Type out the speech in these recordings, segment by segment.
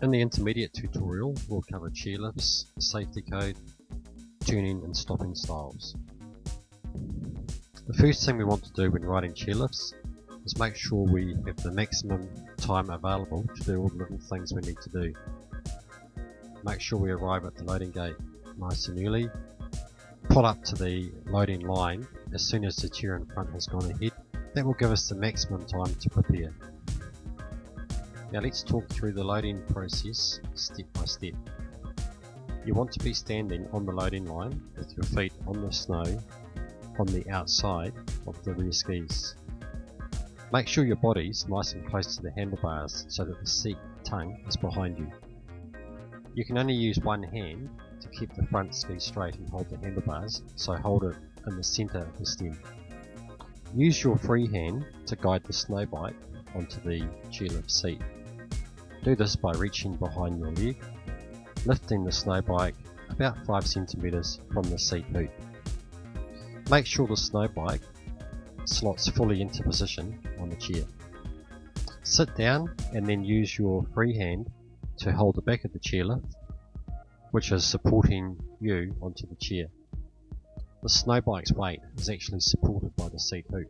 In the intermediate tutorial, we'll cover chairlifts, safety code, tuning and stopping styles. The first thing we want to do when riding chairlifts is make sure we have the maximum time available to do all the little things we need to do. Make sure we arrive at the loading gate nice and early. Pull up to the loading line as soon as the chair in front has gone ahead. That will give us the maximum time to prepare. Now let's talk through the loading process step by step. You want to be standing on the loading line with your feet on the snow on the outside of the rear skis. Make sure your body's nice and close to the handlebars so that the seat tongue is behind you. You can only use one hand to keep the front ski straight and hold the handlebars, so hold it in the centre of the stem. Use your free hand to guide the snow bike onto the chairlift seat. Do this by reaching behind your leg, lifting the snow bike about 5 cm from the seat hoop. Make sure the snow bike slots fully into position on the chair. Sit down and then use your free hand to hold the back of the chairlift, which is supporting you onto the chair. The snow bike's weight is actually supported by the seat hoop.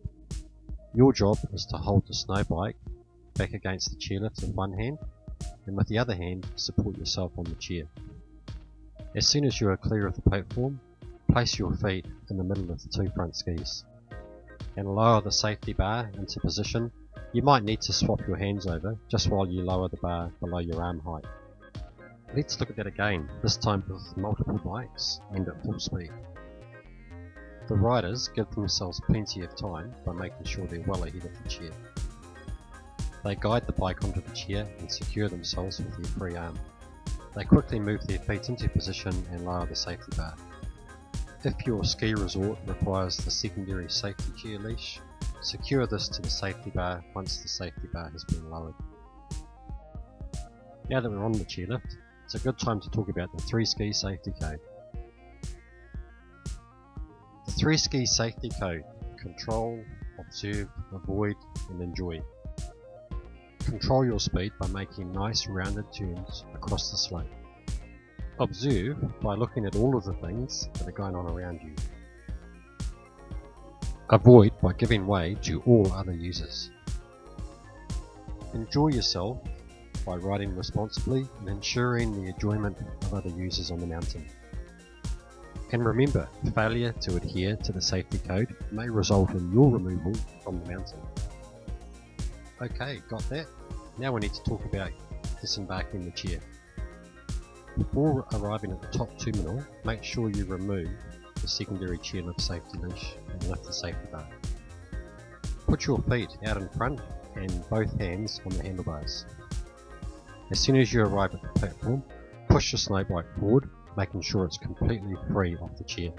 Your job is to hold the snow bike back against the chairlift with one hand, and with the other hand support yourself on the chair. As soon as you are clear of the platform, place your feet in the middle of the two front skis and lower the safety bar into position. You might need to swap your hands over just while you lower the bar below your arm height. Let's look at that again, this time with multiple bikes and at full speed. The riders give themselves plenty of time by making sure they're well ahead of the chair. They guide the bike onto the chair and secure themselves with their free arm. They quickly move their feet into position and lower the safety bar. If your ski resort requires the secondary safety chair leash, secure this to the safety bar once the safety bar has been lowered. Now that we're on the chairlift, it's a good time to talk about the 3-ski safety code. The 3-ski safety code: control, observe, avoid and enjoy. Control your speed by making nice rounded turns across the slope. Observe by looking at all of the things that are going on around you. Avoid by giving way to all other users. Enjoy yourself by riding responsibly and ensuring the enjoyment of other users on the mountain. And remember, failure to adhere to the safety code may result in your removal from the mountain. Okay, got that? Now we need to talk about disembarking the chair. Before arriving at the top terminal, make sure you remove the secondary chairlift safety leash and lift the safety bar. Put your feet out in front and both hands on the handlebars. As soon as you arrive at the platform, push the snow bike forward, making sure it's completely free off the chair.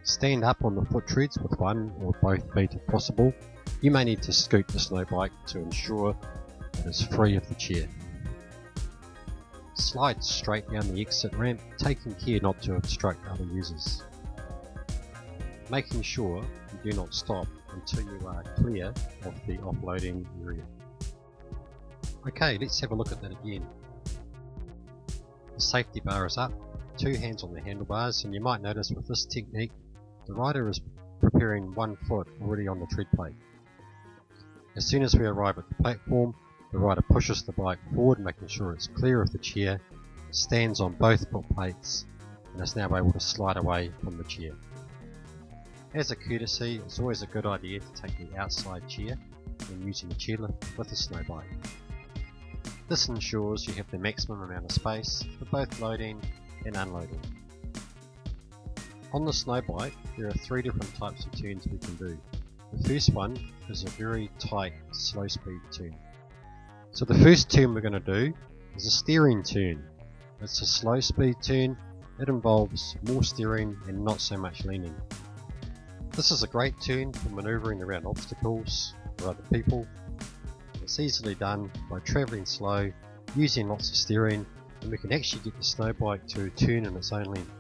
Stand up on the foot treads with one or both feet if possible. You may need to scoot the snow bike to ensure it is free of the chair. Slide straight down the exit ramp, taking care not to obstruct other users. Making sure you do not stop until you are clear of the offloading area. Okay, let's have a look at that again. The safety bar is up, 2 hands on the handlebars, and you might notice with this technique, the rider is preparing one foot already on the tread plate. As soon as we arrive at the platform, the rider pushes the bike forward, making sure it's clear of the chair, stands on both foot plates, and is now able to slide away from the chair. As a courtesy, it's always a good idea to take the outside chair when using the chairlift with a snow bike. This ensures you have the maximum amount of space for both loading and unloading. On the snow bike, there are 3 different types of turns we can do. The first one is a very tight, slow speed turn. So the first turn we're going to do is a steering turn. It's a slow speed turn. It involves more steering and not so much leaning. This is a great turn for manoeuvring around obstacles or other people. It's easily done by travelling slow, using lots of steering, and we can actually get the snow bike to turn in its own length.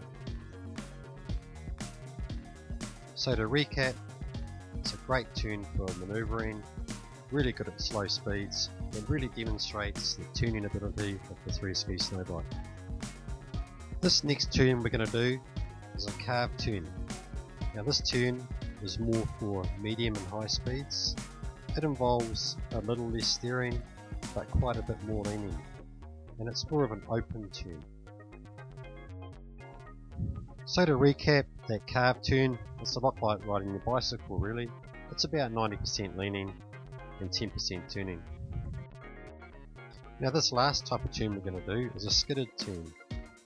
So to recap, it's a great turn for manoeuvring really good at slow speeds, and really demonstrates the tuning ability of the 3-speed snow bike. This next tune we're going to do is a carb tune. Now this tune is more for medium and high speeds. It involves a little less steering, but quite a bit more leaning, and it's more of an open tune. So to recap, that carb tune, it's a lot like riding your bicycle really. It's about 90% leaning and 10% tuning. Now this last type of tune we're going to do is a skidded tune.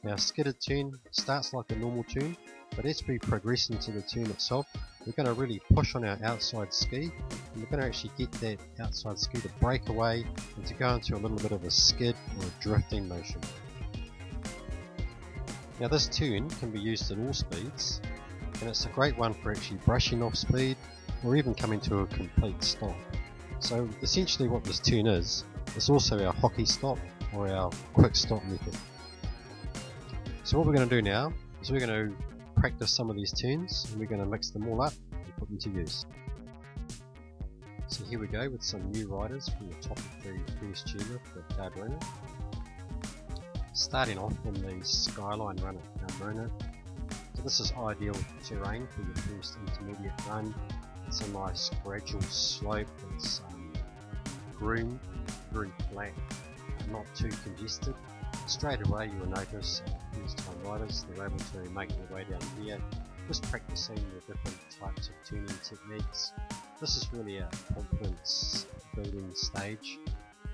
Now a skidded tune starts like a normal tune, but as we progress into the tune itself, we're going to really push on our outside ski, and we're going to actually get that outside ski to break away and to go into a little bit of a skid or a drifting motion. Now this tune can be used at all speeds, and it's a great one for actually brushing off speed or even coming to a complete stop. So essentially what this tune is also our hockey stop or our quick stop method. So what we're going to do now is we're going to practice some of these tunes, and we're going to mix them all up and put them to use. So here we go with some new riders from the top of the first chairlift at Cardrona. Starting off on the Skyline run at Cardrona. So this is ideal terrain for your first intermediate run. It's a nice gradual slope, it's groomed, very flat, not too congested. Straight away you will notice first time riders, they're able to make their way down here, just practicing the different types of tuning techniques. This is really a confidence building stage,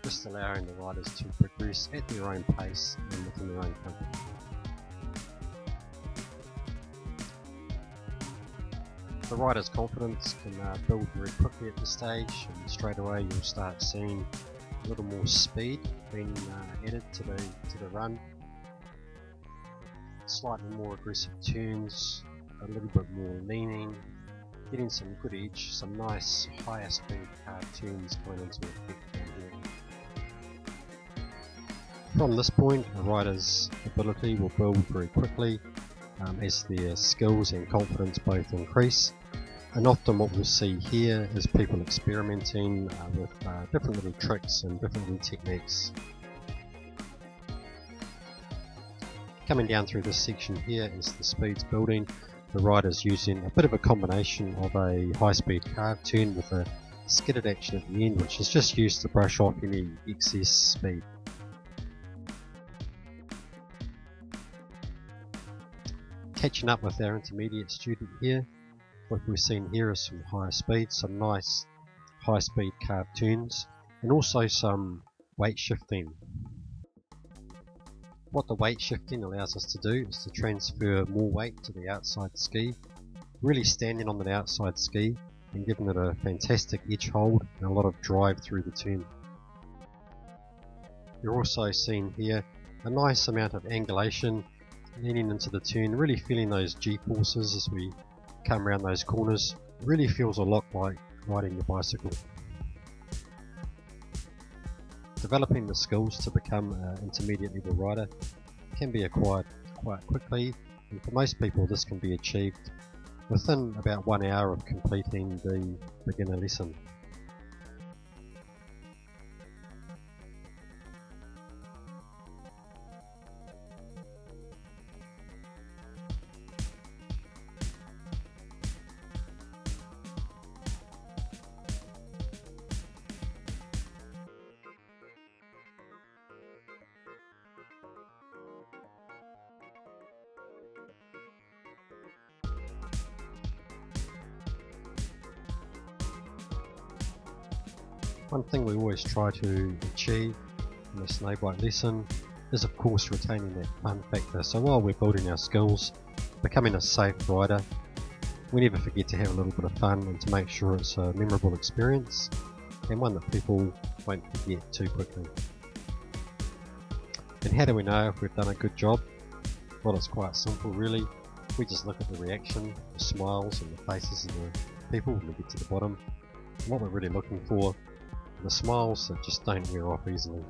just allowing the riders to progress at their own pace and within their own comfort. The rider's confidence can build very quickly at this stage, and straight away you'll start seeing a little more speed being added to the run. Slightly more aggressive tunes, a little bit more leaning, getting some good edge, some nice higher speed tunes going into effect down here. From this point, a rider's ability will build very quickly as their skills and confidence both increase. And often what we'll see here is people experimenting with different little tricks and different little techniques. Coming down through this section here is the speeds building. The rider's using a bit of a combination of a high speed carb tune with a skidded action at the end, which is just used to brush off any excess speed. Catching up with our intermediate student here, what we've seen here is some higher speeds, some nice high speed carb tunes, and also some weight shifting. What the weight shifting allows us to do is to transfer more weight to the outside ski, really standing on the outside ski and giving it a fantastic edge hold and a lot of drive through the tune. You're also seeing here a nice amount of angulation leaning into the tune, really feeling those G-forces as we come around those corners. It really feels a lot like riding your bicycle. Developing the skills to become an intermediate level rider can be acquired quite quickly, and for most people this can be achieved within about 1 hour of completing the beginner lesson. One thing we always try to achieve in a snow bike lesson is of course retaining that fun factor. So while we're building our skills, becoming a safe rider, we never forget to have a little bit of fun and to make sure it's a memorable experience and one that people won't forget too quickly. And how do we know if we've done a good job? Well, it's quite simple really. We just look at the reaction, the smiles and the faces of the people when we get to the bottom. And what we're really looking for, the smiles that just don't wear off easily.